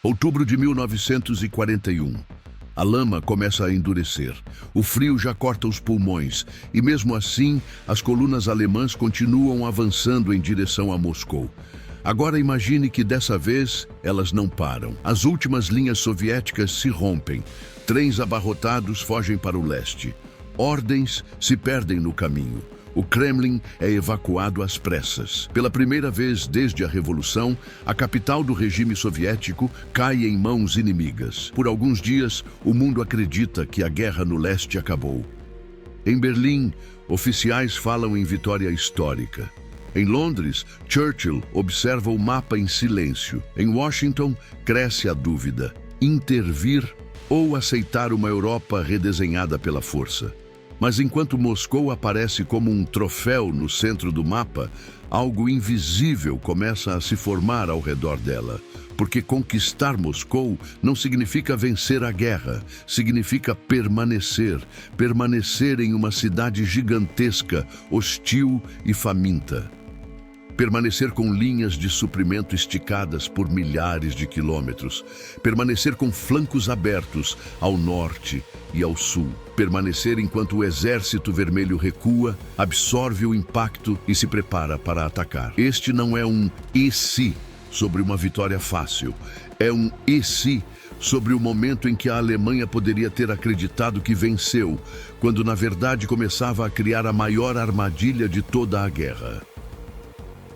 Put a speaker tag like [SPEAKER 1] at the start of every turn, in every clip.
[SPEAKER 1] Outubro de 1941. A lama começa a endurecer. O frio já corta os pulmões e, mesmo assim, as colunas alemãs continuam avançando em direção a Moscou. Agora imagine que dessa vez elas não param. As últimas linhas soviéticas se rompem. Trens abarrotados fogem para o leste. Ordens se perdem no caminho. O Kremlin é evacuado às pressas. Pela primeira vez desde a Revolução, a capital do regime soviético cai em mãos inimigas. Por alguns dias, o mundo acredita que a guerra no leste acabou. Em Berlim, oficiais falam em vitória histórica. Em Londres, Churchill observa o mapa em silêncio. Em Washington, cresce a dúvida: intervir ou aceitar uma Europa redesenhada pela força? Mas enquanto Moscou aparece como um troféu no centro do mapa, algo invisível começa a se formar ao redor dela. Porque conquistar Moscou não significa vencer a guerra, significa permanecer. Permanecer em uma cidade gigantesca, hostil e faminta. Permanecer com linhas de suprimento esticadas por milhares de quilômetros. Permanecer com flancos abertos ao norte e ao sul. Permanecer enquanto o exército vermelho recua, absorve o impacto e se prepara para atacar. Este não é um "e se" sobre uma vitória fácil. É um "e se" sobre o momento em que a Alemanha poderia ter acreditado que venceu, quando na verdade começava a criar a maior armadilha de toda a guerra.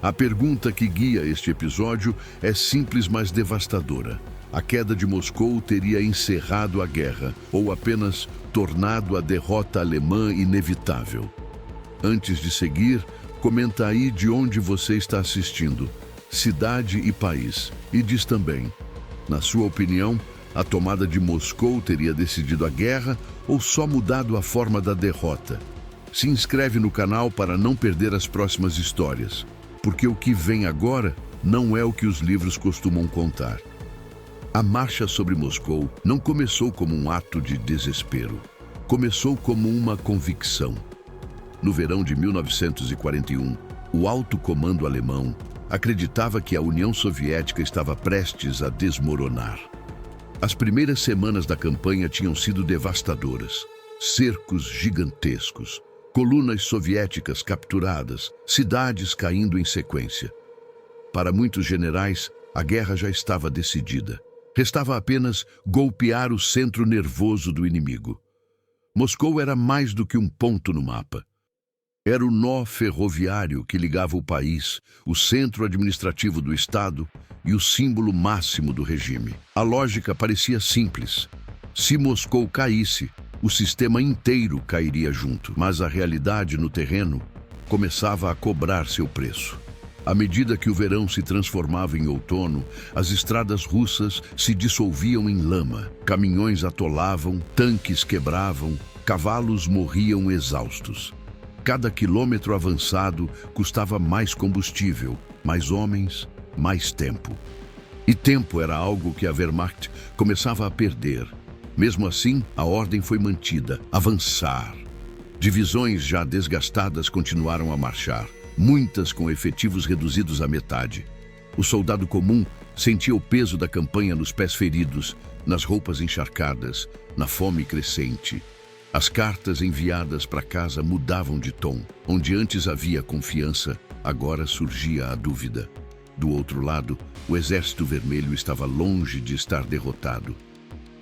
[SPEAKER 1] A pergunta que guia este episódio é simples, mas devastadora. A queda de Moscou teria encerrado a guerra ou apenas tornado a derrota alemã inevitável? Antes de seguir, comenta aí de onde você está assistindo, cidade e país. E diz também, na sua opinião, a tomada de Moscou teria decidido a guerra ou só mudado a forma da derrota? Se inscreve no canal para não perder as próximas histórias. Porque o que vem agora não é o que os livros costumam contar. A marcha sobre Moscou não começou como um ato de desespero. Começou como uma convicção. No verão de 1941, o alto comando alemão acreditava que a União Soviética estava prestes a desmoronar. As primeiras semanas da campanha tinham sido devastadoras. Cercos gigantescos. Colunas soviéticas capturadas, cidades caindo em sequência. Para muitos generais, a guerra já estava decidida. Restava apenas golpear o centro nervoso do inimigo. Moscou era mais do que um ponto no mapa. Era o nó ferroviário que ligava o país, o centro administrativo do Estado e o símbolo máximo do regime. A lógica parecia simples. Se Moscou caísse, o sistema inteiro cairia junto, mas a realidade no terreno começava a cobrar seu preço. À medida que o verão se transformava em outono, as estradas russas se dissolviam em lama, caminhões atolavam, tanques quebravam, cavalos morriam exaustos. Cada quilômetro avançado custava mais combustível, mais homens, mais tempo. E tempo era algo que a Wehrmacht começava a perder. Mesmo assim, a ordem foi mantida: avançar. Divisões já desgastadas continuaram a marchar, muitas com efetivos reduzidos à metade. O soldado comum sentia o peso da campanha nos pés feridos, nas roupas encharcadas, na fome crescente. As cartas enviadas para casa mudavam de tom. Onde antes havia confiança, agora surgia a dúvida. Do outro lado, o Exército Vermelho estava longe de estar derrotado.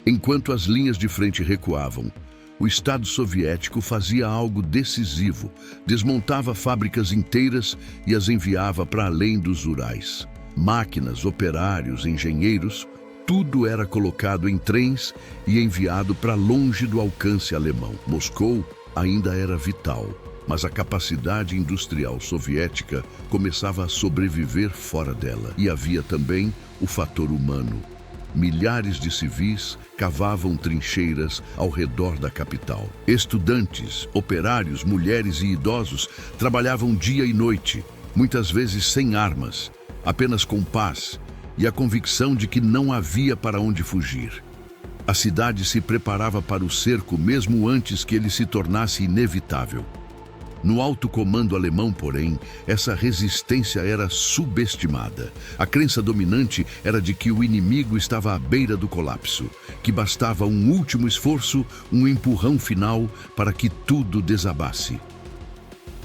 [SPEAKER 1] Enquanto as linhas de frente recuavam, o Estado soviético fazia algo decisivo: desmontava fábricas inteiras e as enviava para além dos Urais. Máquinas, operários, engenheiros, tudo era colocado em trens e enviado para longe do alcance alemão. Moscou ainda era vital, mas a capacidade industrial soviética começava a sobreviver fora dela. E havia também o fator humano. Milhares de civis cavavam trincheiras ao redor da capital. Estudantes, operários, mulheres e idosos trabalhavam dia e noite, muitas vezes sem armas, apenas com paz e a convicção de que não havia para onde fugir. A cidade se preparava para o cerco mesmo antes que ele se tornasse inevitável. No alto comando alemão, porém, essa resistência era subestimada. A crença dominante era de que o inimigo estava à beira do colapso, que bastava um último esforço, um empurrão final para que tudo desabasse.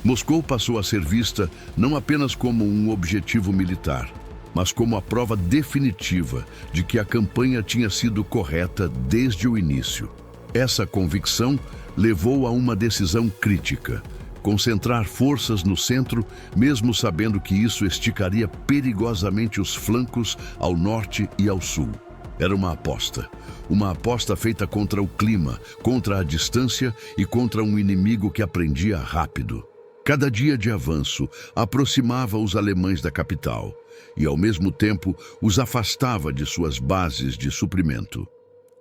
[SPEAKER 1] Moscou passou a ser vista não apenas como um objetivo militar, mas como a prova definitiva de que a campanha tinha sido correta desde o início. Essa convicção levou a uma decisão crítica: concentrar forças no centro, mesmo sabendo que isso esticaria perigosamente os flancos ao norte e ao sul. Era uma aposta feita contra o clima, contra a distância e contra um inimigo que aprendia rápido. Cada dia de avanço aproximava os alemães da capital e, ao mesmo tempo, os afastava de suas bases de suprimento.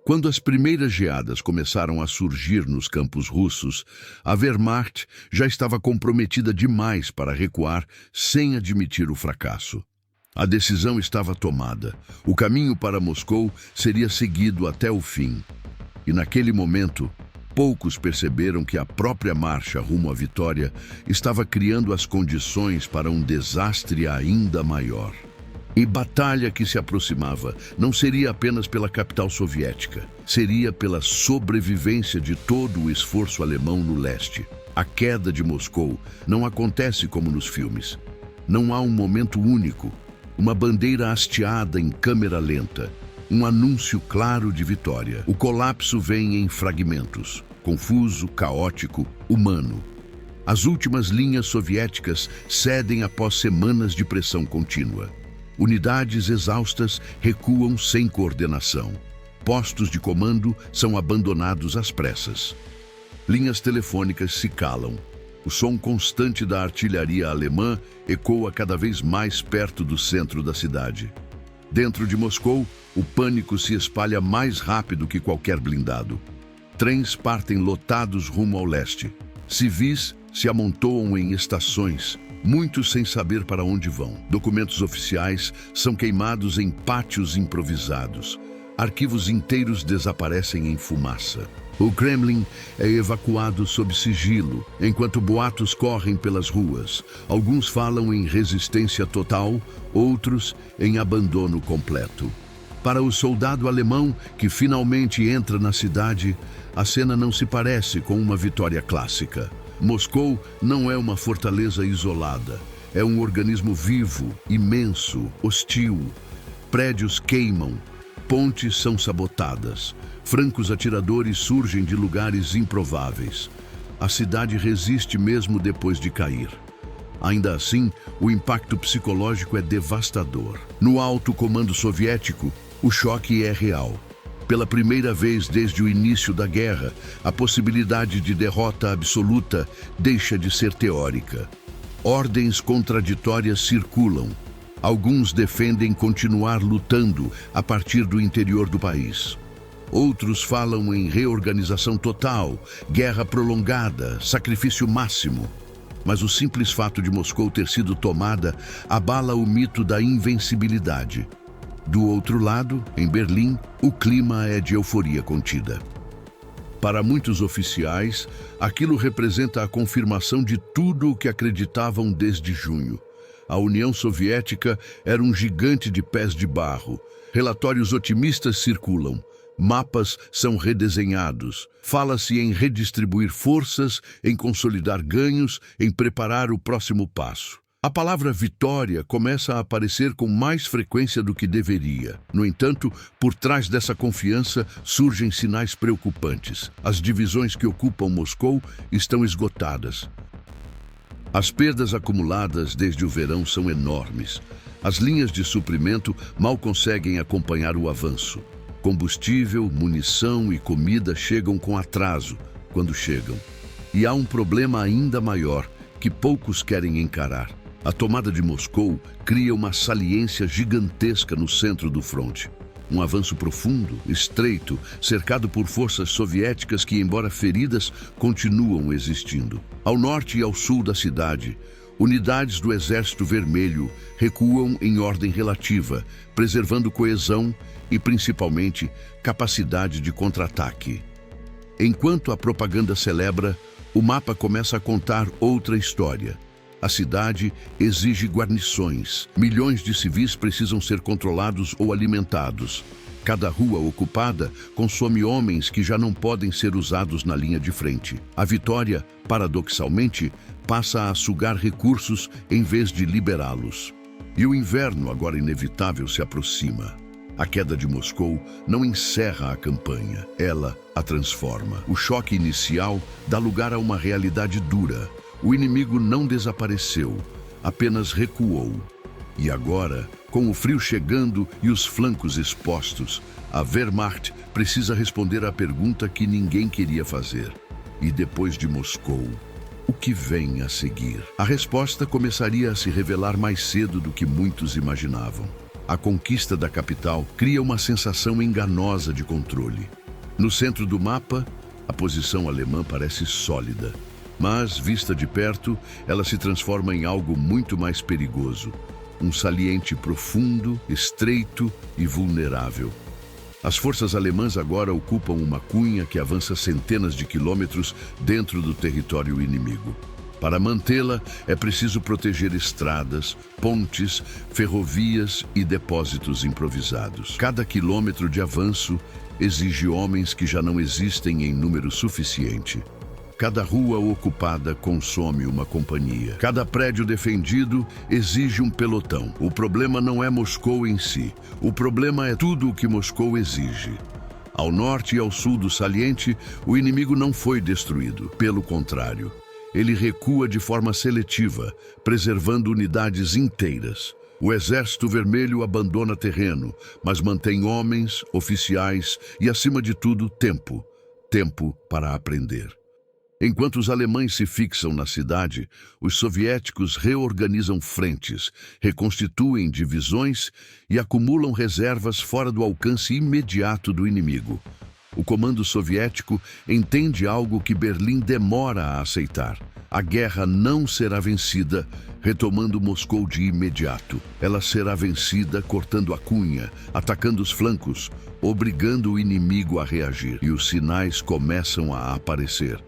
[SPEAKER 1] Quando as primeiras geadas começaram a surgir nos campos russos, a Wehrmacht já estava comprometida demais para recuar sem admitir o fracasso. A decisão estava tomada. O caminho para Moscou seria seguido até o fim. E naquele momento, poucos perceberam que a própria marcha rumo à vitória estava criando as condições para um desastre ainda maior. E batalha que se aproximava não seria apenas pela capital soviética, seria pela sobrevivência de todo o esforço alemão no leste. A queda de Moscou não acontece como nos filmes. Não há um momento único, uma bandeira hasteada em câmera lenta, um anúncio claro de vitória. O colapso vem em fragmentos, confuso, caótico, humano. As últimas linhas soviéticas cedem após semanas de pressão contínua. Unidades exaustas recuam sem coordenação. Postos de comando são abandonados às pressas. Linhas telefônicas se calam. O som constante da artilharia alemã ecoa cada vez mais perto do centro da cidade. Dentro de Moscou, o pânico se espalha mais rápido que qualquer blindado. Trens partem lotados rumo ao leste. Civis se amontoam em estações, muitos sem saber para onde vão. Documentos oficiais são queimados em pátios improvisados. Arquivos inteiros desaparecem em fumaça. O Kremlin é evacuado sob sigilo, enquanto boatos correm pelas ruas. Alguns falam em resistência total, outros em abandono completo. Para o soldado alemão que finalmente entra na cidade, a cena não se parece com uma vitória clássica. Moscou não é uma fortaleza isolada. É um organismo vivo, imenso, hostil. Prédios queimam, pontes são sabotadas, francos atiradores surgem de lugares improváveis. A cidade resiste mesmo depois de cair. Ainda assim, o impacto psicológico é devastador. No alto comando soviético, o choque é real. Pela primeira vez desde o início da guerra, a possibilidade de derrota absoluta deixa de ser teórica. Ordens contraditórias circulam. Alguns defendem continuar lutando a partir do interior do país. Outros falam em reorganização total, guerra prolongada, sacrifício máximo. Mas o simples fato de Moscou ter sido tomada abala o mito da invencibilidade. Do outro lado, em Berlim, o clima é de euforia contida. Para muitos oficiais, aquilo representa a confirmação de tudo o que acreditavam desde junho. A União Soviética era um gigante de pés de barro. Relatórios otimistas circulam. Mapas são redesenhados. Fala-se em redistribuir forças, em consolidar ganhos, em preparar o próximo passo. A palavra vitória começa a aparecer com mais frequência do que deveria. No entanto, por trás dessa confiança surgem sinais preocupantes. As divisões que ocupam Moscou estão esgotadas. As perdas acumuladas desde o verão são enormes. As linhas de suprimento mal conseguem acompanhar o avanço. Combustível, munição e comida chegam com atraso, quando chegam. E há um problema ainda maior, que poucos querem encarar. A tomada de Moscou cria uma saliência gigantesca no centro do fronte. Um avanço profundo, estreito, cercado por forças soviéticas que, embora feridas, continuam existindo. Ao norte e ao sul da cidade, unidades do Exército Vermelho recuam em ordem relativa, preservando coesão e, principalmente, capacidade de contra-ataque. Enquanto a propaganda celebra, O mapa começa a contar outra história. A cidade exige guarnições. Milhões de civis precisam ser controlados ou alimentados. Cada rua ocupada consome homens que já não podem ser usados na linha de frente. A Vitória, paradoxalmente, passa a sugar recursos em vez de liberá-los. E o inverno, agora inevitável, se aproxima. A queda de Moscou não encerra a campanha, ela a transforma. O choque inicial dá lugar a uma realidade dura. O inimigo não desapareceu, apenas recuou. E agora, com o frio chegando e os flancos expostos, a Wehrmacht precisa responder à pergunta que ninguém queria fazer. E depois de Moscou, o que vem a seguir? A resposta começaria a se revelar mais cedo do que muitos imaginavam. A conquista da capital cria uma sensação enganosa de controle. No centro do mapa, a posição alemã parece sólida. Mas, vista de perto, ela se transforma em algo muito mais perigoso. Um saliente profundo, estreito e vulnerável. As forças alemãs agora ocupam uma cunha que avança centenas de quilômetros dentro do território inimigo. Para mantê-la, é preciso proteger estradas, pontes, ferrovias e depósitos improvisados. Cada quilômetro de avanço exige homens que já não existem em número suficiente. Cada rua ocupada consome uma companhia. Cada prédio defendido exige um pelotão. O problema não é Moscou em si. O problema é tudo o que Moscou exige. Ao norte e ao sul do saliente, o inimigo não foi destruído. Pelo contrário, ele recua de forma seletiva, preservando unidades inteiras. O Exército Vermelho abandona terreno, mas mantém homens, oficiais e, acima de tudo, tempo. Tempo para aprender. Enquanto os alemães se fixam na cidade, os soviéticos reorganizam frentes, reconstituem divisões e acumulam reservas fora do alcance imediato do inimigo. O comando soviético entende algo que Berlim demora a aceitar. A guerra não será vencida retomando Moscou de imediato. Ela será vencida cortando a cunha, atacando os flancos, obrigando o inimigo a reagir. E os sinais começam a aparecer.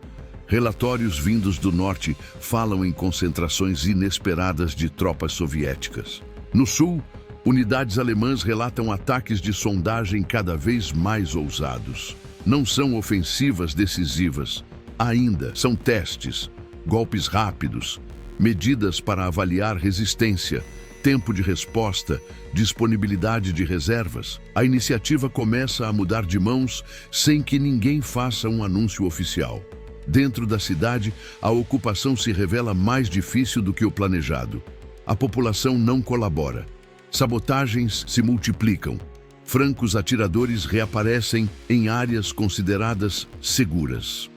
[SPEAKER 1] Relatórios vindos do norte falam em concentrações inesperadas de tropas soviéticas. No sul, unidades alemãs relatam ataques de sondagem cada vez mais ousados. Não são ofensivas decisivas, ainda são testes, golpes rápidos, medidas para avaliar resistência, tempo de resposta, disponibilidade de reservas. A iniciativa começa a mudar de mãos sem que ninguém faça um anúncio oficial. Dentro da cidade, a ocupação se revela mais difícil do que o planejado. A população não colabora. Sabotagens se multiplicam. Francos atiradores reaparecem em áreas consideradas seguras.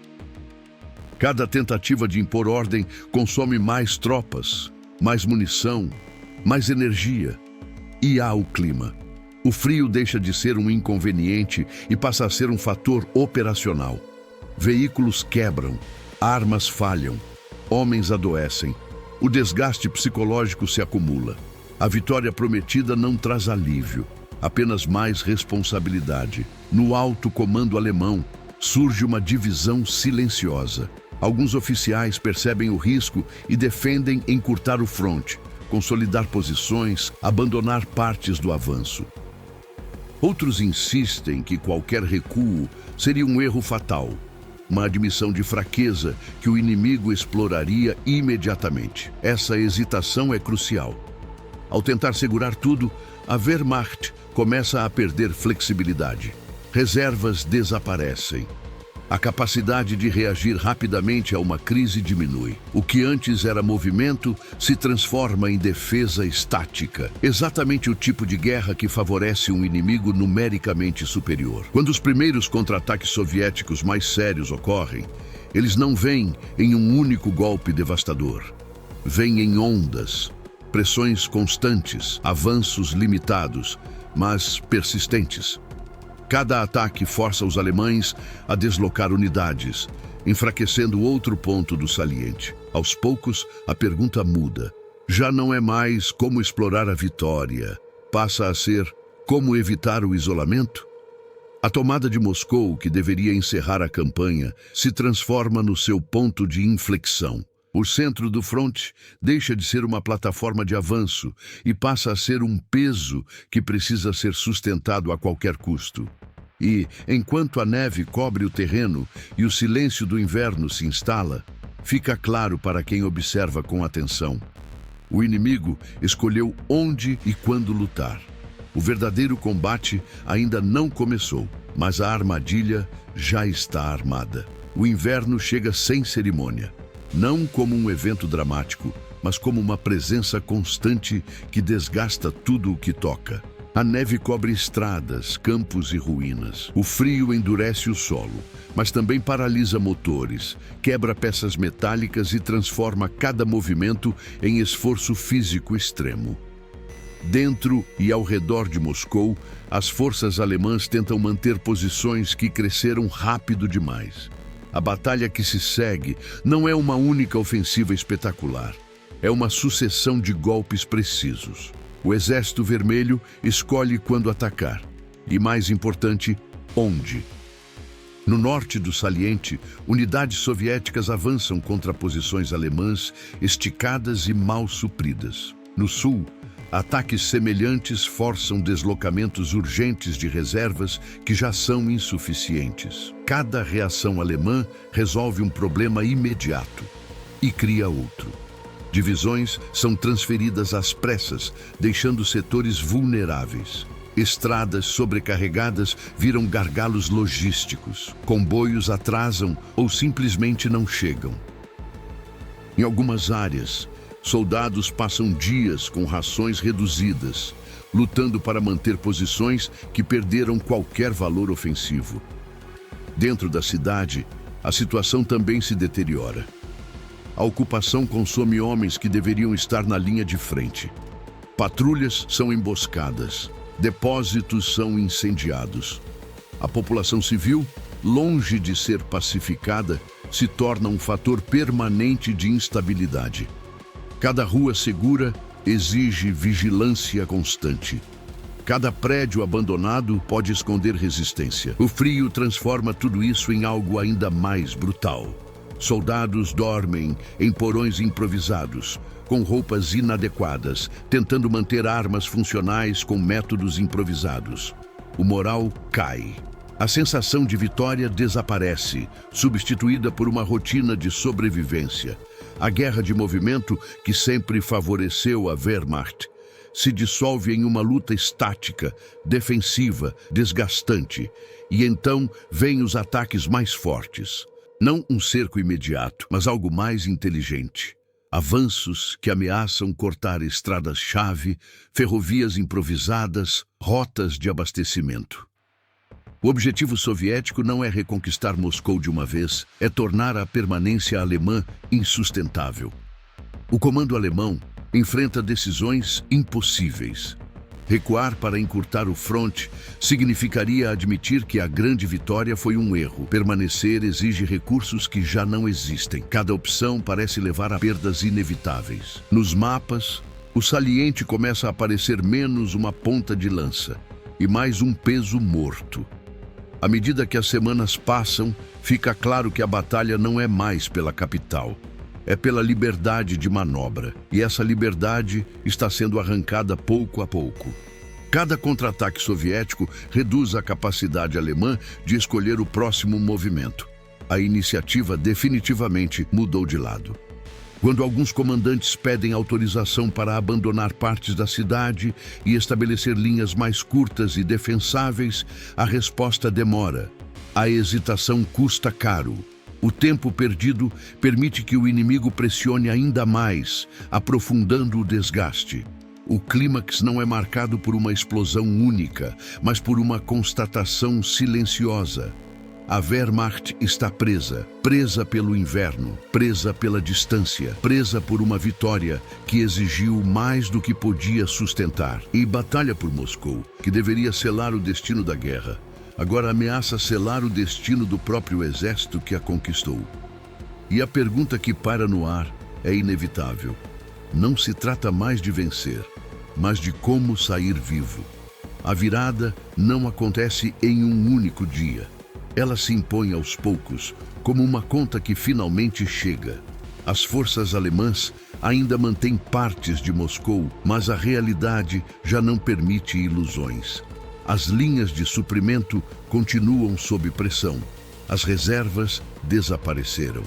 [SPEAKER 1] Cada tentativa de impor ordem consome mais tropas, mais munição, mais energia. E há o clima. O frio deixa de ser um inconveniente e passa a ser um fator operacional. Veículos quebram, armas falham, homens adoecem. O desgaste psicológico se acumula. A vitória prometida não traz alívio, apenas mais responsabilidade. No alto comando alemão, surge uma divisão silenciosa. Alguns oficiais percebem o risco e defendem encurtar o fronte, consolidar posições, abandonar partes do avanço. Outros insistem que qualquer recuo seria um erro fatal. Uma admissão de fraqueza que o inimigo exploraria imediatamente. Essa hesitação é crucial. Ao tentar segurar tudo, a Wehrmacht começa a perder flexibilidade. Reservas desaparecem. A capacidade de reagir rapidamente a uma crise diminui. O que antes era movimento se transforma em defesa estática. Exatamente o tipo de guerra que favorece um inimigo numericamente superior. Quando os primeiros contra-ataques soviéticos mais sérios ocorrem, eles não vêm em um único golpe devastador. Vêm em ondas, pressões constantes, avanços limitados, mas persistentes. Cada ataque força os alemães a deslocar unidades, enfraquecendo outro ponto do saliente. Aos poucos, a pergunta muda. Já não é mais como explorar a vitória. Passa a ser como evitar o isolamento? A tomada de Moscou, que deveria encerrar a campanha, se transforma no seu ponto de inflexão. O centro do fronte deixa de ser uma plataforma de avanço e passa a ser um peso que precisa ser sustentado a qualquer custo. E, enquanto a neve cobre o terreno e o silêncio do inverno se instala, fica claro para quem observa com atenção. O inimigo escolheu onde e quando lutar. O verdadeiro combate ainda não começou, mas a armadilha já está armada. O inverno chega sem cerimônia, não como um evento dramático, mas como uma presença constante que desgasta tudo o que toca. A neve cobre estradas, campos e ruínas. O frio endurece o solo, mas também paralisa motores, quebra peças metálicas e transforma cada movimento em esforço físico extremo. Dentro e ao redor de Moscou, as forças alemãs tentam manter posições que cresceram rápido demais. A batalha que se segue não é uma única ofensiva espetacular. É uma sucessão de golpes precisos. O Exército Vermelho escolhe quando atacar. E, mais importante, onde. No norte do saliente, unidades soviéticas avançam contra posições alemãs esticadas e mal supridas. No sul, ataques semelhantes forçam deslocamentos urgentes de reservas que já são insuficientes. Cada reação alemã resolve um problema imediato e cria outro. Divisões são transferidas às pressas, deixando setores vulneráveis. Estradas sobrecarregadas viram gargalos logísticos. Comboios atrasam ou simplesmente não chegam. Em algumas áreas, soldados passam dias com rações reduzidas, lutando para manter posições que perderam qualquer valor ofensivo. Dentro da cidade, a situação também se deteriora. A ocupação consome homens que deveriam estar na linha de frente. Patrulhas são emboscadas, depósitos são incendiados. A população civil, longe de ser pacificada, se torna um fator permanente de instabilidade. Cada rua segura exige vigilância constante. Cada prédio abandonado pode esconder resistência. O frio transforma tudo isso em algo ainda mais brutal. Soldados dormem em porões improvisados, com roupas inadequadas, tentando manter armas funcionais com métodos improvisados. O moral cai. A sensação de vitória desaparece, substituída por uma rotina de sobrevivência. A guerra de movimento, que sempre favoreceu a Wehrmacht, se dissolve em uma luta estática, defensiva, desgastante. E então vêm os ataques mais fortes. Não um cerco imediato, mas algo mais inteligente. Avanços que ameaçam cortar estradas-chave, ferrovias improvisadas, rotas de abastecimento. O objetivo soviético não é reconquistar Moscou de uma vez, é tornar a permanência alemã insustentável. O comando alemão enfrenta decisões impossíveis. Recuar para encurtar o fronte significaria admitir que a grande vitória foi um erro. Permanecer exige recursos que já não existem. Cada opção parece levar a perdas inevitáveis. Nos mapas, o saliente começa a parecer menos uma ponta de lança e mais um peso morto. À medida que as semanas passam, fica claro que a batalha não é mais pela capital. É pela liberdade de manobra, e essa liberdade está sendo arrancada pouco a pouco. Cada contra-ataque soviético reduz a capacidade alemã de escolher o próximo movimento. A iniciativa definitivamente mudou de lado. Quando alguns comandantes pedem autorização para abandonar partes da cidade e estabelecer linhas mais curtas e defensáveis, a resposta demora. A hesitação custa caro. O tempo perdido permite que o inimigo pressione ainda mais, aprofundando o desgaste. O clímax não é marcado por uma explosão única, mas por uma constatação silenciosa. A Wehrmacht está presa, presa pelo inverno, presa pela distância, presa por uma vitória que exigiu mais do que podia sustentar. E batalha por Moscou, que deveria selar o destino da guerra, agora ameaça selar o destino do próprio exército que a conquistou. E a pergunta que paira no ar é inevitável. Não se trata mais de vencer, mas de como sair vivo. A virada não acontece em um único dia. Ela se impõe aos poucos, como uma conta que finalmente chega. As forças alemãs ainda mantêm partes de Moscou, mas a realidade já não permite ilusões. As linhas de suprimento continuam sob pressão. As reservas desapareceram.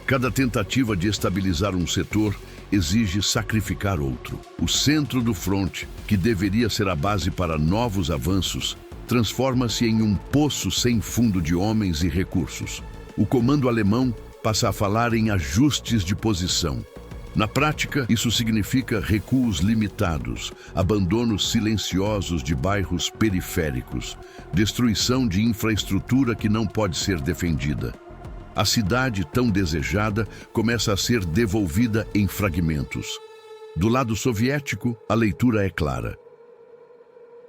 [SPEAKER 1] Cada tentativa de estabilizar um setor exige sacrificar outro. O centro do fronte, que deveria ser a base para novos avanços, transforma-se em um poço sem fundo de homens e recursos. O comando alemão passa a falar em ajustes de posição. Na prática, isso significa recuos limitados, abandonos silenciosos de bairros periféricos, destruição de infraestrutura que não pode ser defendida. A cidade tão desejada começa a ser devolvida em fragmentos. Do lado soviético, a leitura é clara.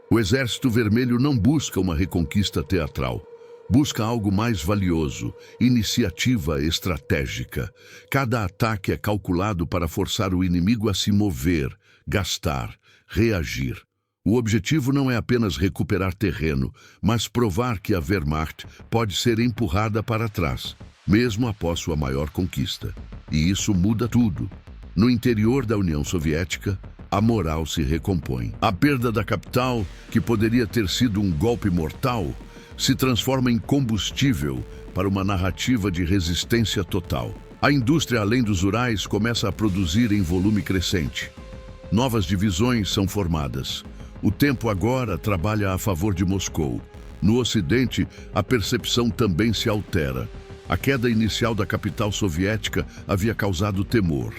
[SPEAKER 1] O Exército Vermelho não busca uma reconquista teatral. Busca algo mais valioso, iniciativa estratégica. Cada ataque é calculado para forçar o inimigo a se mover, gastar, reagir. O objetivo não é apenas recuperar terreno, mas provar que a Wehrmacht pode ser empurrada para trás, mesmo após sua maior conquista. E isso muda tudo. No interior da União Soviética, a moral se recompõe. A perda da capital, que poderia ter sido um golpe mortal, se transforma em combustível para uma narrativa de resistência total. A indústria além dos Urais começa a produzir em volume crescente. Novas divisões são formadas. O tempo agora trabalha a favor de Moscou. No Ocidente, a percepção também se altera. A queda inicial da capital soviética havia causado temor.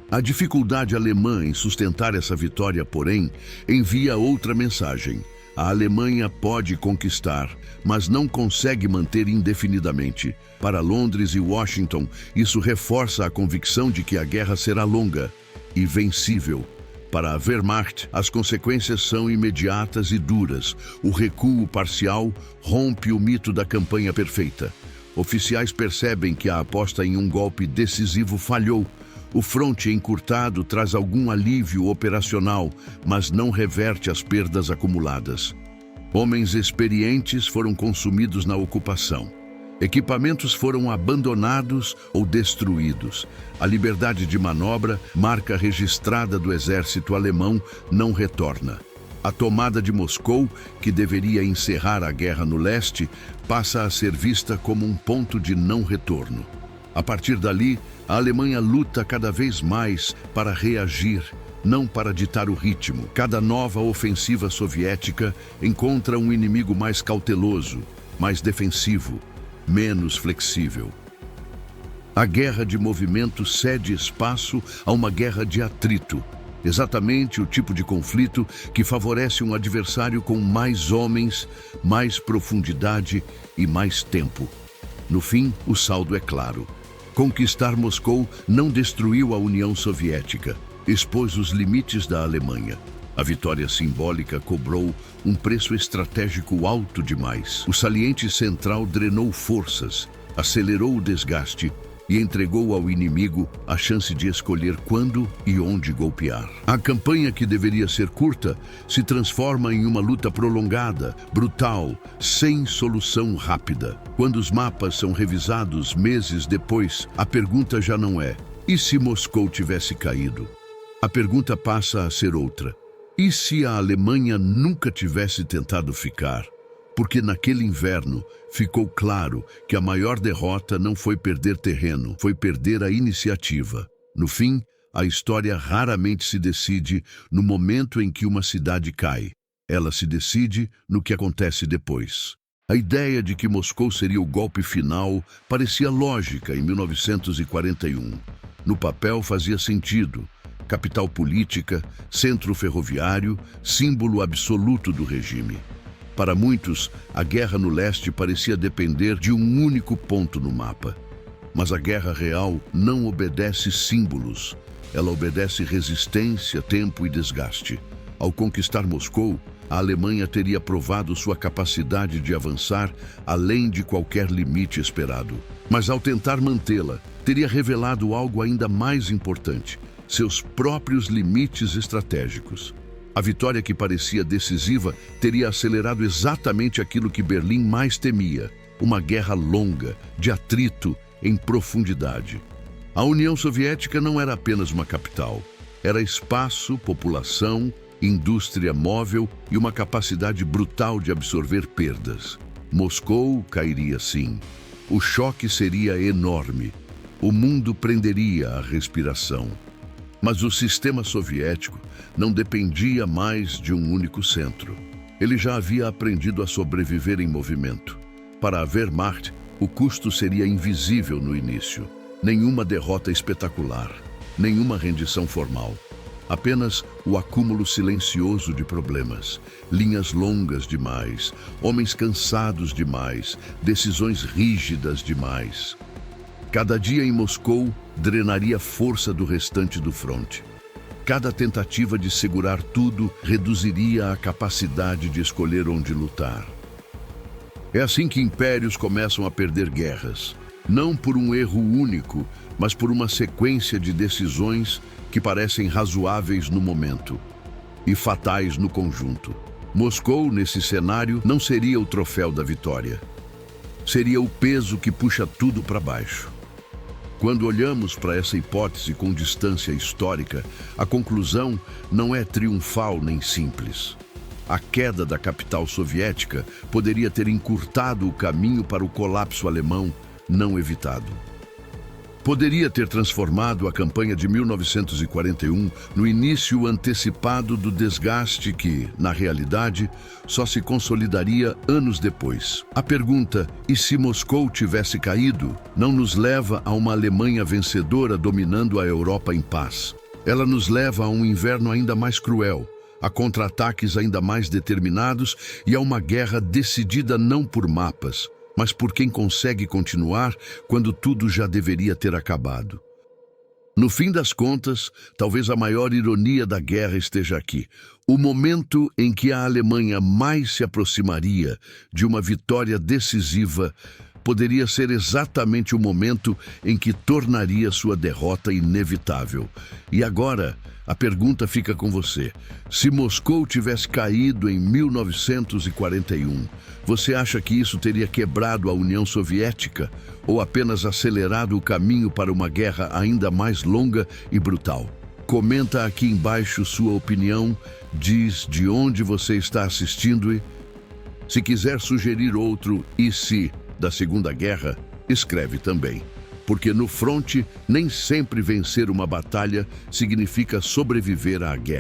[SPEAKER 1] A dificuldade alemã em sustentar essa vitória, porém, envia outra mensagem. A Alemanha pode conquistar, mas não consegue manter indefinidamente. Para Londres e Washington, isso reforça a convicção de que a guerra será longa e vencível. Para a Wehrmacht, as consequências são imediatas e duras. O recuo parcial rompe o mito da campanha perfeita. Oficiais percebem que a aposta em um golpe decisivo falhou. O fronte encurtado traz algum alívio operacional, mas não reverte as perdas acumuladas. Homens experientes foram consumidos na ocupação. Equipamentos foram abandonados ou destruídos. A liberdade de manobra, marca registrada do exército alemão, não retorna. A tomada de Moscou, que deveria encerrar a guerra no leste, passa a ser vista como um ponto de não retorno. A partir dali, a Alemanha luta cada vez mais para reagir, não para ditar o ritmo. Cada nova ofensiva soviética encontra um inimigo mais cauteloso, mais defensivo, menos flexível. A guerra de movimento cede espaço a uma guerra de atrito, exatamente o tipo de conflito que favorece um adversário com mais homens, mais profundidade e mais tempo. No fim, o saldo é claro. Conquistar Moscou não destruiu a União Soviética, expôs os limites da Alemanha. A vitória simbólica cobrou um preço estratégico alto demais. O saliente central drenou forças, acelerou o desgaste e entregou ao inimigo a chance de escolher quando e onde golpear. A campanha, que deveria ser curta, se transforma em uma luta prolongada, brutal, sem solução rápida. Quando os mapas são revisados meses depois, a pergunta já não é: e se Moscou tivesse caído? A pergunta passa a ser outra: e se a Alemanha nunca tivesse tentado ficar? Porque naquele inverno ficou claro que a maior derrota não foi perder terreno, foi perder a iniciativa. No fim, a história raramente se decide no momento em que uma cidade cai. Ela se decide no que acontece depois. A ideia de que Moscou seria o golpe final parecia lógica em 1941. No papel fazia sentido. Capital política, centro ferroviário, símbolo absoluto do regime. Para muitos, a guerra no leste parecia depender de um único ponto no mapa. Mas a guerra real não obedece símbolos. Ela obedece resistência, tempo e desgaste. Ao conquistar Moscou, a Alemanha teria provado sua capacidade de avançar além de qualquer limite esperado. Mas ao tentar mantê-la, teria revelado algo ainda mais importante: seus próprios limites estratégicos. A vitória que parecia decisiva teria acelerado exatamente aquilo que Berlim mais temia: uma guerra longa, de atrito em profundidade. A União Soviética não era apenas uma capital. Era espaço, população, indústria móvel e uma capacidade brutal de absorver perdas. Moscou cairia sim. O choque seria enorme. O mundo prenderia a respiração. Mas o sistema soviético não dependia mais de um único centro. Ele já havia aprendido a sobreviver em movimento. Para a Wehrmacht, o custo seria invisível no início. Nenhuma derrota espetacular, nenhuma rendição formal. Apenas o acúmulo silencioso de problemas, linhas longas demais, homens cansados demais, decisões rígidas demais. Cada dia em Moscou drenaria força do restante do fronte. Cada tentativa de segurar tudo reduziria a capacidade de escolher onde lutar. É assim que impérios começam a perder guerras, não por um erro único, mas por uma sequência de decisões que parecem razoáveis no momento e fatais no conjunto. Moscou, nesse cenário, não seria o troféu da vitória. Seria o peso que puxa tudo para baixo. Quando olhamos para essa hipótese com distância histórica, a conclusão não é triunfal nem simples. A queda da capital soviética poderia ter encurtado o caminho para o colapso alemão não evitado. Poderia ter transformado a campanha de 1941 no início antecipado do desgaste que, na realidade, só se consolidaria anos depois. A pergunta, e se Moscou tivesse caído, não nos leva a uma Alemanha vencedora dominando a Europa em paz. Ela nos leva a um inverno ainda mais cruel, a contra-ataques ainda mais determinados e a uma guerra decidida não por mapas, mas por quem consegue continuar quando tudo já deveria ter acabado. No fim das contas, talvez a maior ironia da guerra esteja aqui. O momento em que a Alemanha mais se aproximaria de uma vitória decisiva poderia ser exatamente o momento em que tornaria sua derrota inevitável. E agora, a pergunta fica com você. Se Moscou tivesse caído em 1941, você acha que isso teria quebrado a União Soviética ou apenas acelerado o caminho para uma guerra ainda mais longa e brutal? Comenta aqui embaixo sua opinião, diz de onde você está assistindo e, se quiser sugerir outro "e se" da Segunda Guerra, escreve também. Porque no fronte, nem sempre vencer uma batalha significa sobreviver à guerra.